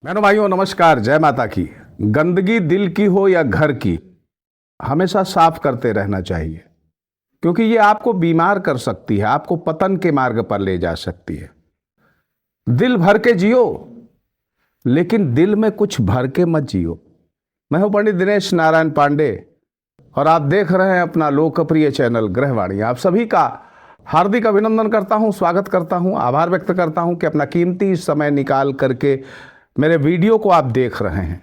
बहनों भाइयों नमस्कार, जय माता की। गंदगी दिल की हो या घर की, हमेशा साफ करते रहना चाहिए, क्योंकि ये आपको बीमार कर सकती है, आपको पतन के मार्ग पर ले जा सकती है। दिल भर के जियो, लेकिन दिल में कुछ भर के मत जियो। मैं हूं पंडित दिनेश नारायण पांडे और आप देख रहे हैं अपना लोकप्रिय चैनल गृहवाणी। आप सभी का हार्दिक अभिनंदन करता हूं, स्वागत करता हूं, आभार व्यक्त करता हूं कि अपना कीमती समय निकाल करके मेरे वीडियो को आप देख रहे हैं।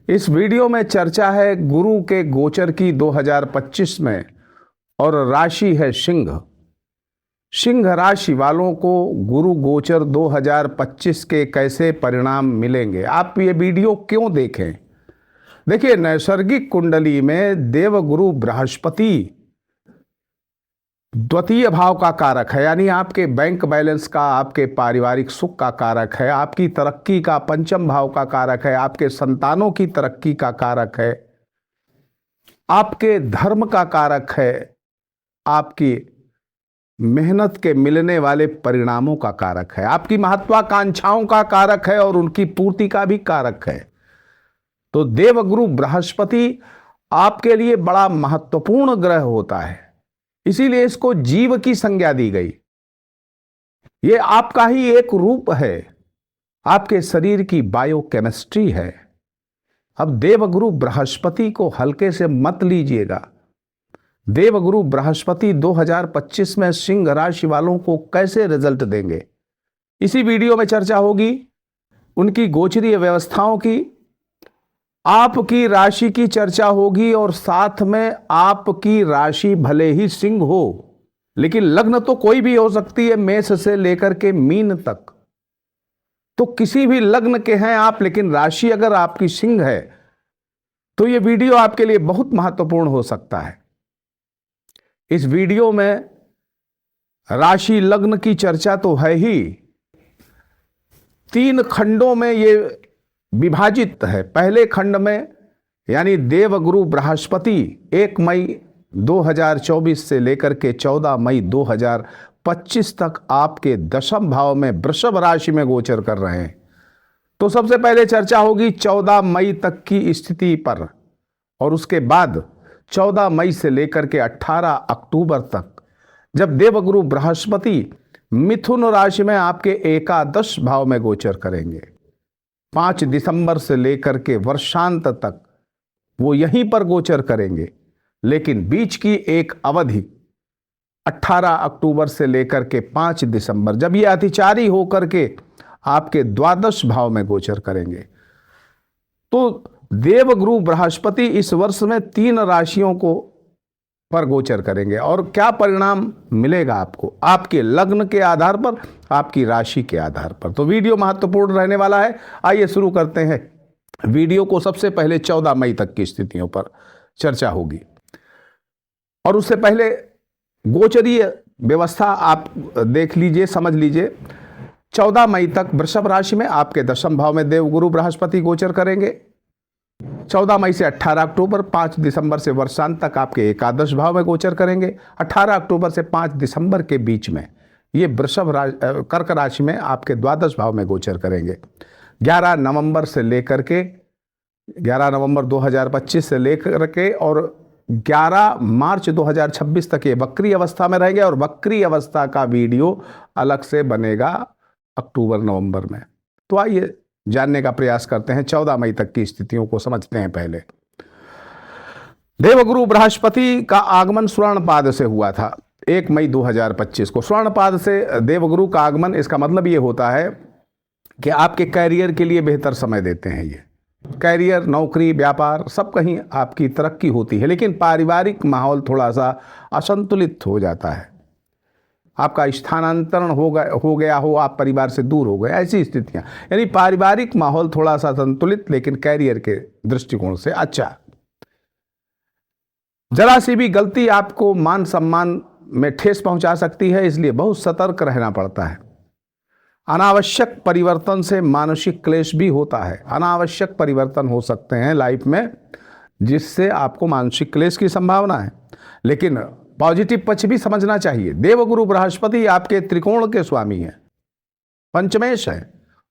इस वीडियो में चर्चा है गुरु के गोचर की 2025 में, और राशि है सिंह। सिंह राशि वालों को गुरु गोचर 2025 के कैसे परिणाम मिलेंगे, आप ये वीडियो क्यों देखें। देखिए, नैसर्गिक कुंडली में देवगुरु बृहस्पति द्वितीय भाव का कारक है, यानी आपके बैंक बैलेंस का, आपके पारिवारिक सुख का कारक है, आपकी तरक्की का पंचम भाव का कारक है, आपके संतानों की तरक्की का कारक है, आपके धर्म का कारक है, आपकी मेहनत के मिलने वाले परिणामों का कारक है, आपकी महत्वाकांक्षाओं का कारक है और उनकी पूर्ति का भी कारक है। तो देवगुरु बृहस्पति आपके लिए बड़ा महत्वपूर्ण ग्रह होता है, इसीलिए इसको जीव की संज्ञा दी गई। ये आपका ही एक रूप है, आपके शरीर की बायोकेमिस्ट्री है। अब देवगुरु बृहस्पति को हल्के से मत लीजिएगा। देवगुरु बृहस्पति 2025 में सिंह राशि वालों को कैसे रिजल्ट देंगे, इसी वीडियो में चर्चा होगी। उनकी गोचरीय व्यवस्थाओं की, आपकी राशि की चर्चा होगी, और साथ में आपकी राशि भले ही सिंह हो, लेकिन लग्न तो कोई भी हो सकती है, मेष से लेकर के मीन तक। तो किसी भी लग्न के हैं आप, लेकिन राशि अगर आपकी सिंह है तो यह वीडियो आपके लिए बहुत महत्वपूर्ण हो सकता है। इस वीडियो में राशि लग्न की चर्चा तो है ही, 3 खंडों में यह विभाजित है। पहले खंड में यानी देवगुरु बृहस्पति 1 मई 2024 से लेकर के 14 मई 2025 तक आपके दशम भाव में वृषभ राशि में गोचर कर रहे हैं। तो सबसे पहले चर्चा होगी 14 मई तक की स्थिति पर, और उसके बाद 14 मई से लेकर के 18 अक्टूबर तक, जब देवगुरु बृहस्पति मिथुन राशि में आपके एकादश भाव में गोचर करेंगे। 5 दिसंबर से लेकर के वर्षांत तक वो यहीं पर गोचर करेंगे, लेकिन बीच की एक अवधि 18 अक्टूबर से लेकर के 5 दिसंबर, जब ये अतिचारी होकर के आपके द्वादश भाव में गोचर करेंगे। तो देवगुरु बृहस्पति इस वर्ष में 3 राशियों को पर गोचर करेंगे, और क्या परिणाम मिलेगा आपको, आपके लग्न के आधार पर, आपकी राशि के आधार पर। तो वीडियो महत्वपूर्ण रहने वाला है। आइए शुरू करते हैं वीडियो को। सबसे पहले 14 मई तक की स्थितियों पर चर्चा होगी, और उससे पहले गोचरीय व्यवस्था आप देख लीजिए, समझ लीजिए। 14 मई तक वृषभ राशि में आपके दशम भाव में देवगुरु बृहस्पति गोचर करेंगे। 14 मई से 18 अक्टूबर, 5 दिसंबर से वर्षांत तक आपके एकादश भाव में गोचर करेंगे। 18 अक्टूबर से 5 दिसंबर के बीच में ये कर्क राशि में आपके द्वादश भाव में गोचर करेंगे। 11 नवंबर से लेकर के 11 नवंबर 2025 से लेकर के और 11 मार्च 2026 तक ये वक्री अवस्था में रहेंगे, और वक्री अवस्था का वीडियो अलग से बनेगा अक्टूबर नवंबर में। तो आइए जानने का प्रयास करते हैं, 14 मई तक की स्थितियों को समझते हैं। पहले देवगुरु बृहस्पति का आगमन स्वर्णपाद से हुआ था 1 मई 2025 को। स्वर्णपाद से देवगुरु का आगमन, इसका मतलब ये होता है कि आपके कैरियर के लिए बेहतर समय देते हैं। ये कैरियर, नौकरी, व्यापार, सब कहीं आपकी तरक्की होती है, लेकिन पारिवारिक माहौल थोड़ा सा असंतुलित हो जाता है। आपका स्थानांतरण हो गया हो, आप परिवार से दूर हो गए, ऐसी स्थितियां, यानी पारिवारिक माहौल थोड़ा सा संतुलित, लेकिन कैरियर के दृष्टिकोण से अच्छा। जरा सी भी गलती आपको मान सम्मान में ठेस पहुंचा सकती है, इसलिए बहुत सतर्क रहना पड़ता है। अनावश्यक परिवर्तन से मानसिक क्लेश भी होता है। अनावश्यक परिवर्तन हो सकते हैं लाइफ में, जिससे आपको मानसिक क्लेश की संभावना है, लेकिन पॉजिटिव पक्ष भी समझना चाहिए। देवगुरु बृहस्पति आपके त्रिकोण के स्वामी हैं, पंचमेश है,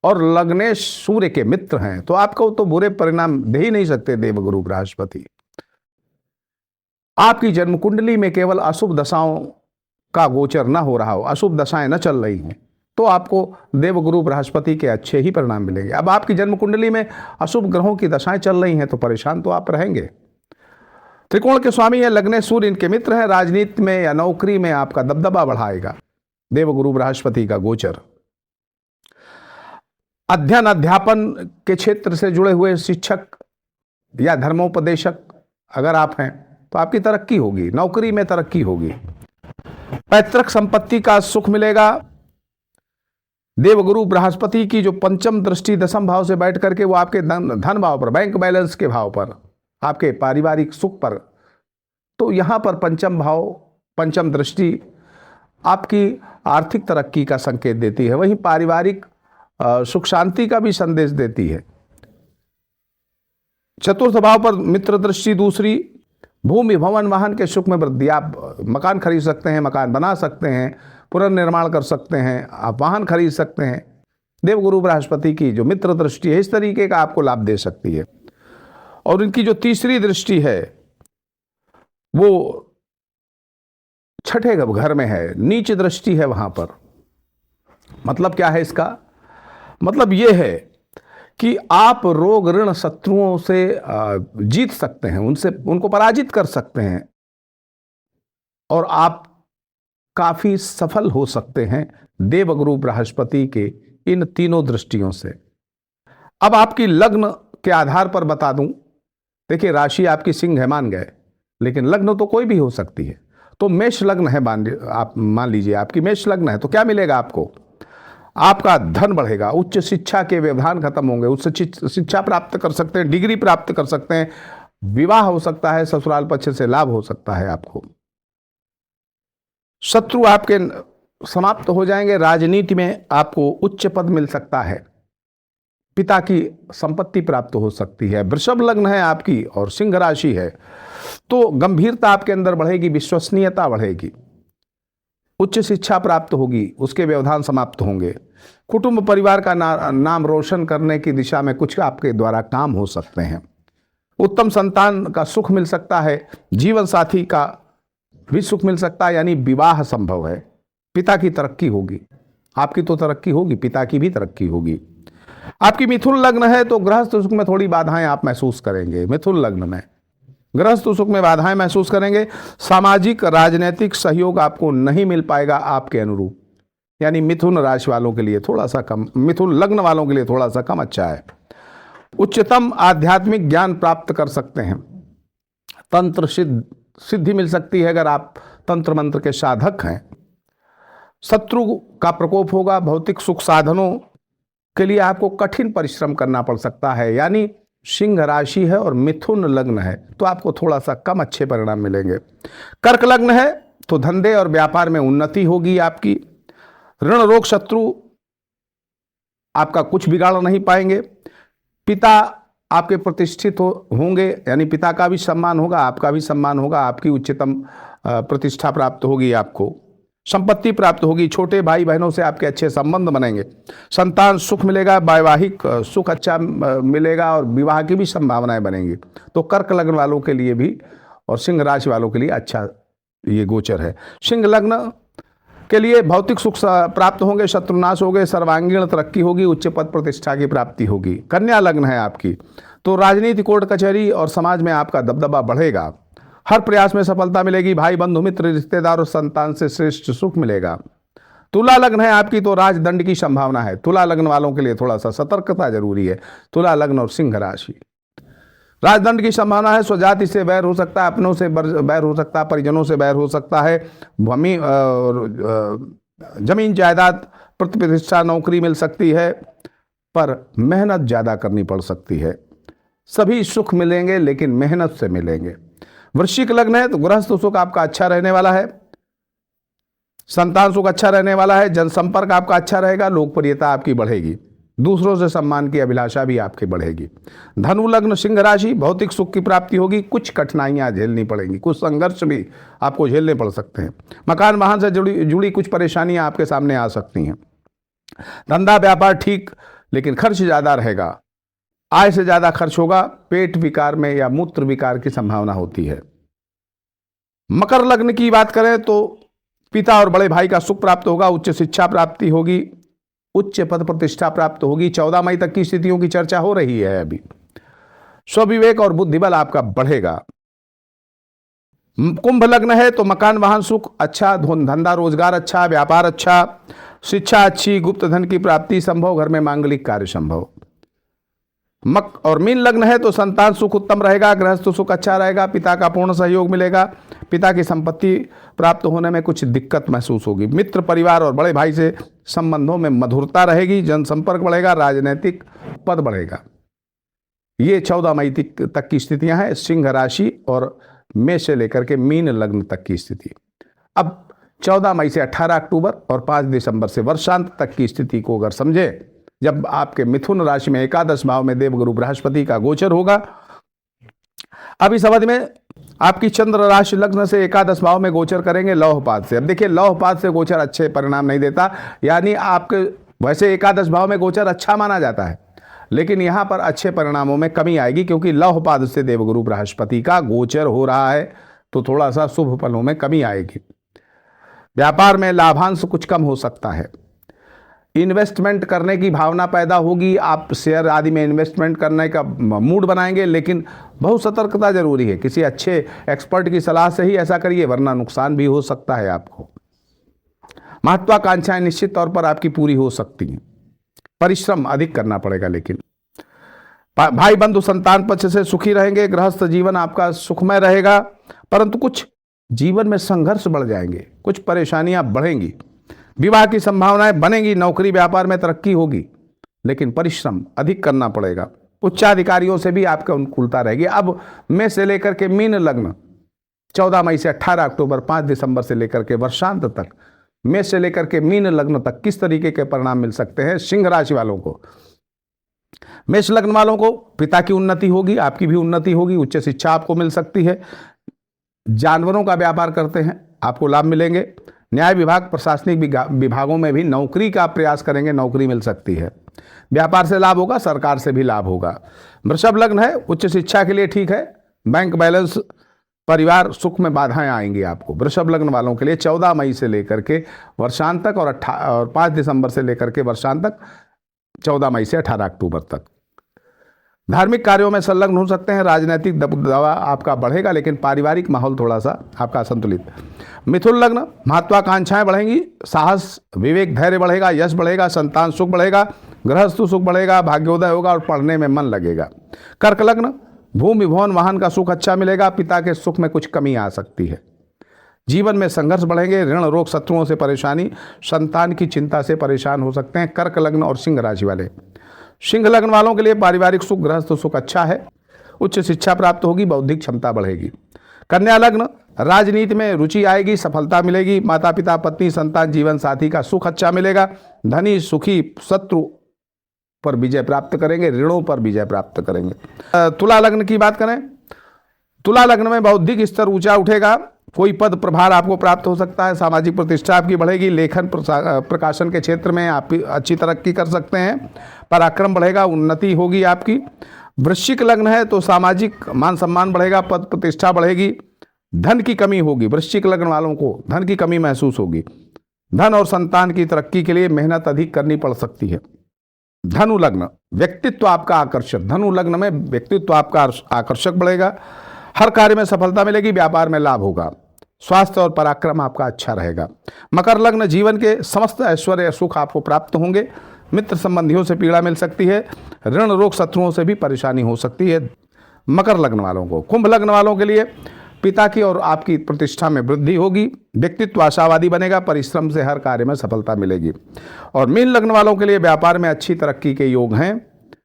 और लग्नेश सूर्य के मित्र हैं, तो आपको तो बुरे परिणाम दे ही नहीं सकते देवगुरु बृहस्पति। आपकी जन्म कुंडली में केवल अशुभ दशाओं का गोचर न हो रहा हो, अशुभ दशाएं न चल रही हैं, तो आपको देवगुरु बृहस्पति के अच्छे ही परिणाम मिलेंगे। अब आपकी जन्म कुंडली में अशुभ ग्रहों की दशाएं चल रही हैं तो परेशान तो आप रहेंगे। त्रिकोण के स्वामी है लग्नेश सूर्य, इनके मित्र हैं। राजनीति में या नौकरी में आपका दबदबा बढ़ाएगा देवगुरु बृहस्पति का गोचर। अध्ययन अध्यापन के क्षेत्र से जुड़े हुए शिक्षक या धर्मोपदेशक अगर आप हैं तो आपकी तरक्की होगी, नौकरी में तरक्की होगी। पैतृक संपत्ति का सुख मिलेगा। देवगुरु बृहस्पति की जो पंचम दृष्टि दशम भाव से बैठ करके वो आपके धन भाव पर, बैंक बैलेंस के भाव पर, आपके पारिवारिक सुख पर, तो यहां पर पंचम भाव, पंचम दृष्टि आपकी आर्थिक तरक्की का संकेत देती है, वहीं पारिवारिक सुख शांति का भी संदेश देती है। चतुर्थ भाव पर मित्र दृष्टि दूसरी, भूमि भवन वाहन के सुख में वृद्धि। आप मकान खरीद सकते हैं, मकान बना सकते हैं, पुनर्निर्माण कर सकते हैं, आप वाहन खरीद सकते हैं। देवगुरु बृहस्पति की जो मित्र दृष्टि है इस तरीके का आपको लाभ दे सकती है। और इनकी जो तीसरी दृष्टि है वो छठे घर में है, नीच दृष्टि है वहां पर। मतलब क्या है इसका? मतलब ये है कि आप रोग ऋण शत्रुओं से जीत सकते हैं, उनको पराजित कर सकते हैं और आप काफी सफल हो सकते हैं देवगुरु बृहस्पति के इन तीनों दृष्टियों से। अब आपकी लग्न के आधार पर बता दूं, देखिए राशि आपकी सिंह है मान गए, लेकिन लग्न तो कोई भी हो सकती है। तो मेष लग्न है, आप मान लीजिए आपकी मेष लग्न है, तो क्या मिलेगा आपको? आपका धन बढ़ेगा, उच्च शिक्षा के व्यवधान खत्म होंगे, उच्च शिक्षा प्राप्त कर सकते हैं, डिग्री प्राप्त कर सकते हैं, विवाह हो सकता है, ससुराल पक्ष से लाभ हो सकता है आपको, शत्रु आपके समाप्त हो जाएंगे, राजनीति में आपको उच्च पद मिल सकता है, पिता की संपत्ति प्राप्त हो सकती है। वृषभ लग्न है आपकी और सिंह राशि है, तो गंभीरता आपके अंदर बढ़ेगी, विश्वसनीयता बढ़ेगी, उच्च शिक्षा प्राप्त होगी, उसके व्यवधान समाप्त होंगे, कुटुंब परिवार का नाम रोशन करने की दिशा में कुछ आपके द्वारा काम हो सकते हैं, उत्तम संतान का सुख मिल सकता है, जीवन साथी का भी सुख मिल सकता है, यानी विवाह संभव है, पिता की तरक्की होगी, आपकी तो तरक्की होगी, पिता की भी तरक्की होगी। आपकी मिथुन लग्न है तो गृहस्थ सुख में थोड़ी बाधाएं आप महसूस करेंगे, मिथुन लग्न में गृहस्थ सुख में बाधाएं महसूस करेंगे। सामाजिक राजनीतिक सहयोग आपको नहीं मिल पाएगा आपके अनुरूप, यानी मिथुन राशि वालों के लिए थोड़ा सा कम, मिथुन लग्न वालों के लिए थोड़ा सा कम अच्छा है। उच्चतम आध्यात्मिक ज्ञान प्राप्त कर सकते हैं, तंत्र सिद्धि मिल सकती है अगर आप तंत्र मंत्र के साधक हैं। शत्रु का प्रकोप होगा, भौतिक सुख साधनों के लिए आपको कठिन परिश्रम करना पड़ सकता है, यानी सिंह राशि है और मिथुन लग्न है तो आपको थोड़ा सा कम अच्छे परिणाम मिलेंगे। कर्क लग्न है तो धंधे और व्यापार में उन्नति होगी आपकी, ऋण रोग शत्रु आपका कुछ बिगाड़ नहीं पाएंगे, पिता आपके प्रतिष्ठित होंगे, यानी पिता का भी सम्मान होगा, आपका भी सम्मान होगा, आपकी उच्चतम प्रतिष्ठा प्राप्त होगी, आपको संपत्ति प्राप्त होगी, छोटे भाई बहनों से आपके अच्छे संबंध बनेंगे, संतान सुख मिलेगा, वैवाहिक सुख अच्छा मिलेगा और विवाह की भी संभावनाएं बनेंगी। तो कर्क लग्न वालों के लिए भी और सिंह राशि वालों के लिए अच्छा ये गोचर है। सिंह लग्न के लिए भौतिक सुख प्राप्त होंगे, शत्रुनाश होंगे, सर्वांगीण तरक्की होगी, उच्च पद प्रतिष्ठा की प्राप्ति होगी। कन्या लग्न है आपकी तो राजनीति, कोर्ट कचहरी और समाज में आपका दबदबा बढ़ेगा, हर प्रयास में सफलता मिलेगी, भाई बंधु मित्र रिश्तेदार और संतान से श्रेष्ठ सुख मिलेगा। तुला लग्न है आपकी तो राजदंड की संभावना है, तुला लग्न वालों के लिए थोड़ा सा सतर्कता जरूरी है। तुला लग्न और सिंह राशि, राजदंड की संभावना है, स्वजाति से बैर हो सकता है, अपनों से बैर हो सकता है, परिजनों से बैर हो सकता है, भूमि जमीन जायदाद प्रतिष्ठा नौकरी मिल सकती है, पर मेहनत ज़्यादा करनी पड़ सकती है। सभी सुख मिलेंगे लेकिन मेहनत से मिलेंगे। वृश्चिक लग्न है तो गृहस्थ सुख आपका अच्छा रहने वाला है, संतान सुख अच्छा रहने वाला है, जनसंपर्क आपका अच्छा रहेगा, लोकप्रियता आपकी बढ़ेगी, दूसरों से सम्मान की अभिलाषा भी आपकी बढ़ेगी। धनु लग्न सिंह राशि, भौतिक सुख की प्राप्ति होगी, कुछ कठिनाइयां झेलनी पड़ेंगी, कुछ संघर्ष भी आपको झेलने पड़ सकते हैं। मकान वाहन से जुड़ी कुछ परेशानियां आपके सामने आ सकती हैं। धंधा व्यापार ठीक लेकिन खर्च ज़्यादा रहेगा, आय से ज़्यादा खर्च होगा, पेट विकार में या मूत्र विकार की संभावना होती है। मकर लग्न की बात करें तो पिता और बड़े भाई का सुख प्राप्त होगा, उच्च शिक्षा प्राप्ति होगी, उच्च पद प्रतिष्ठा प्राप्त होगी। 14 मई तक की स्थितियों की चर्चा हो रही है अभी। स्वविवेक और बुद्धिबल आपका बढ़ेगा। कुंभ लग्न है तो मकान वाहन सुख अच्छा, धंधा रोजगार अच्छा, व्यापार अच्छा, शिक्षा अच्छी, गुप्त धन की प्राप्ति संभव, घर में मांगलिक कार्य संभव। और मीन लग्न है तो संतान सुख उत्तम रहेगा, गृहस्थ सुख अच्छा रहेगा, पिता का पूर्ण सहयोग मिलेगा, पिता की संपत्ति प्राप्त होने में कुछ दिक्कत महसूस होगी। मित्र परिवार और बड़े भाई से संबंधों में मधुरता रहेगी, जनसंपर्क बढ़ेगा, राजनीतिक पद बढ़ेगा। ये 14 मई तक की स्थितियां हैं सिंह राशि और मेष से लेकर के मीन लग्न तक की स्थिति। अब 14 मई से 18 अक्टूबर और 5 दिसंबर से वर्षांत तक की स्थिति को अगर समझे, जब आपके मिथुन राशि में एकादश भाव में देवगुरु बृहस्पति का गोचर होगा। अब इस अवधि में आपकी चंद्र राशि लग्न से एकादश भाव में गोचर करेंगे लौहपात से। अब देखिए, लौहपात से गोचर अच्छे परिणाम नहीं देता, यानी आपके वैसे एकादश भाव में गोचर अच्छा माना जाता है, लेकिन यहां पर अच्छे परिणामों में कमी आएगी, क्योंकि लौहपात से देवगुरु बृहस्पति का गोचर हो रहा है, तो थोड़ा सा शुभ फलों में कमी आएगी। व्यापार में लाभांश कुछ कम हो सकता है। इन्वेस्टमेंट करने की भावना पैदा होगी, आप शेयर आदि में इन्वेस्टमेंट करने का मूड बनाएंगे, लेकिन बहुत सतर्कता जरूरी है। किसी अच्छे एक्सपर्ट की सलाह से ही ऐसा करिए, वरना नुकसान भी हो सकता है आपको। महत्वाकांक्षाएं निश्चित तौर पर आपकी पूरी हो सकती हैं, परिश्रम अधिक करना पड़ेगा। लेकिन भाई बंधु संतान पक्ष से सुखी रहेंगे, गृहस्थ जीवन आपका सुखमय रहेगा, परंतु कुछ जीवन में संघर्ष बढ़ जाएंगे, कुछ परेशानियां बढ़ेंगी, विवाह की संभावनाएं बनेंगी, नौकरी व्यापार में तरक्की होगी, लेकिन परिश्रम अधिक करना पड़ेगा। उच्चाधिकारियों से भी आपका अनुकूलता रहेगी। अब मेष से लेकर के मीन लग्न 14 मई से 18 अक्टूबर 5 दिसंबर से लेकर के वर्षांत तक, मेष से लेकर के मीन लग्न तक किस तरीके के परिणाम मिल सकते हैं सिंह राशि वालों को। मेष लग्न वालों को पिता की उन्नति होगी, आपकी भी उन्नति होगी, उच्च शिक्षा आपको मिल सकती है। जानवरों का व्यापार करते हैं, आपको लाभ मिलेंगे। न्याय विभाग, प्रशासनिक विभागों में भी नौकरी का प्रयास करेंगे, नौकरी मिल सकती है। व्यापार से लाभ होगा, सरकार से भी लाभ होगा। वृषभ लग्न है, उच्च शिक्षा के लिए ठीक है। बैंक बैलेंस, परिवार सुख में बाधाएं आएंगी आपको। वृषभ लग्न वालों के लिए 14 मई से लेकर के वर्षांत तक और 5 दिसंबर से लेकर के वर्षांत तक, 14 मई से 18 अक्टूबर तक। धार्मिक कार्यों में संलग्न हो सकते हैं, राजनीतिक दबदबा आपका बढ़ेगा, लेकिन पारिवारिक माहौल थोड़ा सा आपका संतुलित। मिथुन लग्न, महत्वाकांक्षाएं बढ़ेंगी, साहस विवेक धैर्य बढ़ेगा, यश बढ़ेगा, संतान सुख बढ़ेगा, गृहस्थ सुख बढ़ेगा, भाग्योदय होगा और पढ़ने में मन लगेगा। कर्क लग्न, भूमि भवन वाहन का सुख अच्छा मिलेगा, पिता के सुख में कुछ कमी आ सकती है। जीवन में संघर्ष बढ़ेंगे, ऋण रोग शत्रुओं से परेशानी, संतान की चिंता से परेशान हो सकते हैं। कर्क लग्न और सिंह राशि वाले, सिंह लग्न वालों के लिए पारिवारिक सुख, गृहस्थ सुख अच्छा है, उच्च शिक्षा प्राप्त होगी, बौद्धिक क्षमता बढ़ेगी। कन्या लग्न, राजनीति में रुचि आएगी, सफलता मिलेगी, माता पिता पत्नी संतान जीवन साथी का सुख अच्छा मिलेगा, धनी सुखी, शत्रु पर विजय प्राप्त करेंगे, ऋणों पर विजय प्राप्त करेंगे। तुला लग्न की बात करें, तुला लग्न में बौद्धिक स्तर ऊंचा उठेगा, कोई पद प्रभार आपको प्राप्त हो सकता है, सामाजिक प्रतिष्ठा आपकी बढ़ेगी, लेखन प्रकाशन के क्षेत्र में आप अच्छी तरक्की कर सकते हैं, पराक्रम बढ़ेगा, उन्नति होगी आपकी। वृश्चिक लग्न है तो सामाजिक मान सम्मान बढ़ेगा, पद प्रतिष्ठा बढ़ेगी, धन की कमी होगी। वृश्चिक लग्न वालों को धन की कमी महसूस होगी, धन और संतान की तरक्की के लिए मेहनत अधिक करनी पड़ सकती है। धनु लग्न, व्यक्तित्व आपका आकर्षक, धनु लग्न में व्यक्तित्व आपका आकर्षक बढ़ेगा, हर कार्य में सफलता मिलेगी, व्यापार में लाभ होगा, स्वास्थ्य और पराक्रम आपका अच्छा रहेगा। मकर लग्न, जीवन के समस्त ऐश्वर्य सुख आपको प्राप्त होंगे, मित्र संबंधियों से पीड़ा मिल सकती है, ऋण रोग शत्रुओं से भी परेशानी हो सकती है मकर लग्न वालों को। कुंभ लग्न वालों के लिए पिता की और आपकी प्रतिष्ठा में वृद्धि होगी, व्यक्तित्व आशावादी बनेगा, परिश्रम से हर कार्य में सफलता मिलेगी। और मीन लग्न वालों के लिए व्यापार में अच्छी तरक्की के योग हैं,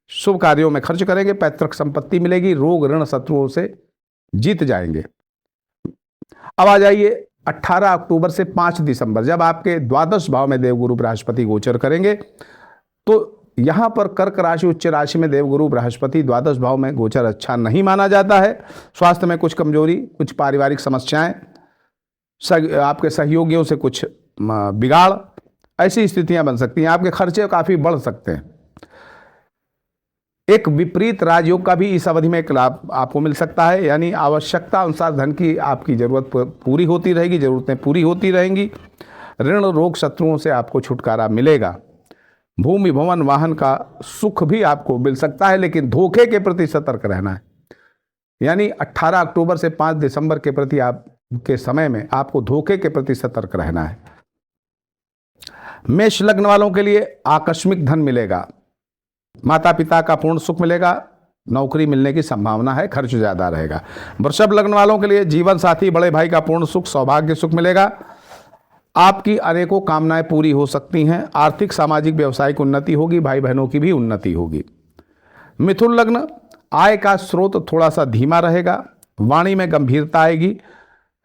शुभ कार्यों में खर्च करेंगे, पैतृक संपत्ति मिलेगी, रोग ऋण शत्रुओं से जीत जाएंगे। अब आ जाइए 18 अक्टूबर से 5 दिसंबर, जब आपके द्वादश भाव में देवगुरु बृहस्पति गोचर करेंगे, तो यहां पर कर्क राशि उच्च राशि में देवगुरु बृहस्पति द्वादश भाव में गोचर अच्छा नहीं माना जाता है। स्वास्थ्य में कुछ कमजोरी, कुछ पारिवारिक समस्याएं, आपके सहयोगियों से कुछ बिगाड़, ऐसी स्थितियां बन सकती हैं, आपके खर्चे काफ़ी बढ़ सकते हैं। एक विपरीत राजयोग का भी इस अवधि में एक लाभ आपको मिल सकता है, यानी आवश्यकता अनुसार धन की आपकी जरूरत पूरी होती रहेगी, जरूरतें पूरी होती रहेंगी। ऋण रोग शत्रुओं से आपको छुटकारा मिलेगा। भूमि भवन वाहन का सुख भी आपको मिल सकता है, लेकिन धोखे के प्रति सतर्क रहना है। यानी 18 अक्टूबर से 5 दिसंबर के प्रति आपके समय में आपको धोखे के प्रति सतर्क रहना है। मेष लग्न वालों के लिए आकस्मिक धन मिलेगा, माता पिता का पूर्ण सुख मिलेगा, नौकरी मिलने की संभावना है, खर्च ज्यादा रहेगा। वृषभ लग्न वालों के लिए जीवन साथी बड़े भाई का पूर्ण सुख, सौभाग्य सुख मिलेगा। आपकी अनेकों कामनाएं पूरी हो सकती हैं। आर्थिक सामाजिक व्यावसायिक उन्नति होगी, भाई बहनों की भी उन्नति होगी। मिथुन लग्न, आय का स्रोत थोड़ा सा धीमा रहेगा, वाणी में गंभीरता आएगी,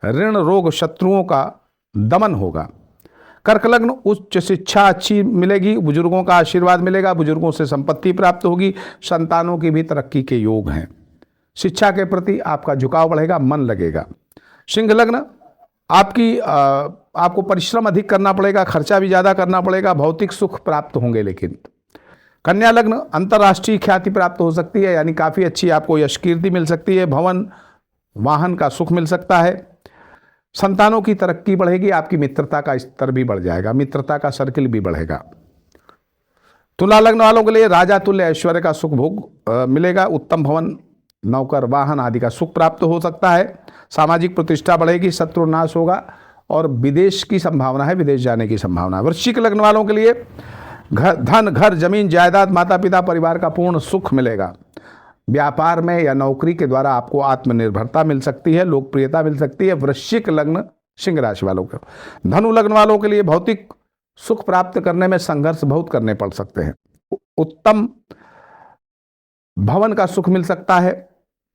ऋण रोग शत्रुओं का दमन होगा। कर्क लग्न, उच्च शिक्षा अच्छी मिलेगी, बुजुर्गों का आशीर्वाद मिलेगा, बुजुर्गों से संपत्ति प्राप्त होगी, संतानों की भी तरक्की के योग हैं। शिक्षा के प्रति आपका झुकाव बढ़ेगा, मन लगेगा। सिंह लग्न, आपको परिश्रम अधिक करना पड़ेगा, खर्चा भी ज़्यादा करना पड़ेगा, भौतिक सुख प्राप्त होंगे। लेकिन कन्या लग्न, अंतर्राष्ट्रीय ख्याति प्राप्त हो सकती है, यानी काफ़ी अच्छी आपको यश कीर्ति मिल सकती है, भवन वाहन का सुख मिल सकता है, संतानों की तरक्की बढ़ेगी, आपकी मित्रता का स्तर भी बढ़ जाएगा, मित्रता का सर्किल भी बढ़ेगा। तुला लग्न वालों के लिए राजा तुल्य ऐश्वर्य का सुख भोग मिलेगा, उत्तम भवन नौकर वाहन आदि का सुख प्राप्त हो सकता है, सामाजिक प्रतिष्ठा बढ़ेगी, शत्रु नाश होगा और विदेश की संभावना है, विदेश जाने की संभावना है। वृश्चिक लग्न वालों के लिए धन घर जमीन जायदाद माता पिता परिवार का पूर्ण सुख मिलेगा। व्यापार में या नौकरी के द्वारा आपको आत्मनिर्भरता मिल सकती है, लोकप्रियता मिल सकती है। वृश्चिक लग्न सिंह राशि वालों को। धनु लग्न वालों के लिए भौतिक सुख प्राप्त करने में संघर्ष बहुत करने पड़ सकते हैं। उत्तम भवन का सुख मिल सकता है,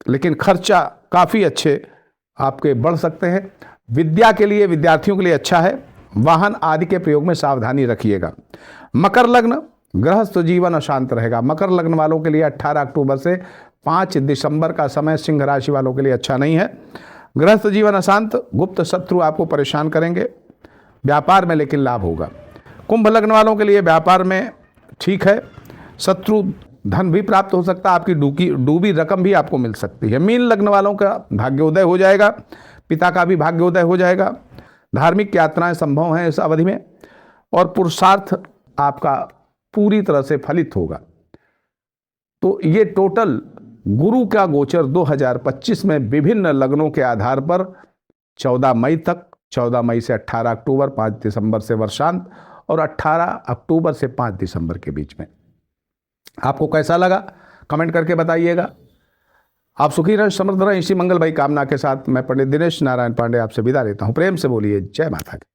लेकिन खर्चा काफ़ी अच्छे आपके बढ़ सकते हैं। विद्या के लिए विद्यार्थियों के लिए अच्छा है, वाहन आदि के प्रयोग में सावधानी रखिएगा। मकर लग्न, गृहस्थ जीवन अशांत रहेगा। मकर लग्न वालों के लिए 18 अक्टूबर से 5 दिसंबर का समय सिंह राशि वालों के लिए अच्छा नहीं है। गृहस्थ जीवन अशांत, गुप्त शत्रु आपको परेशान करेंगे, व्यापार में लेकिन लाभ होगा। कुंभ लग्न वालों के लिए व्यापार में ठीक है, शत्रु धन भी प्राप्त हो सकता है, आपकी डूबी रकम भी आपको मिल सकती है। मीन लग्न वालों का भाग्योदय हो जाएगा, पिता का भी भाग्योदय हो जाएगा, धार्मिक यात्राएं संभव हैं इस अवधि में और पुरुषार्थ आपका पूरी तरह से फलित होगा। तो ये टोटल गुरु का गोचर 2025 में विभिन्न लग्नों के आधार पर 14 मई तक, 14 मई से 18 अक्टूबर, 5 दिसंबर से वर्षांत और 18 अक्टूबर से 5 दिसंबर के बीच में आपको कैसा लगा कमेंट करके बताइएगा। आप सुखी रहें, समृद्ध रहें, इसी मंगल भाई कामना के साथ मैं पंडित दिनेश नारायण पांडे आपसे विदा लेता हूं। प्रेम से बोलिए जय माता की।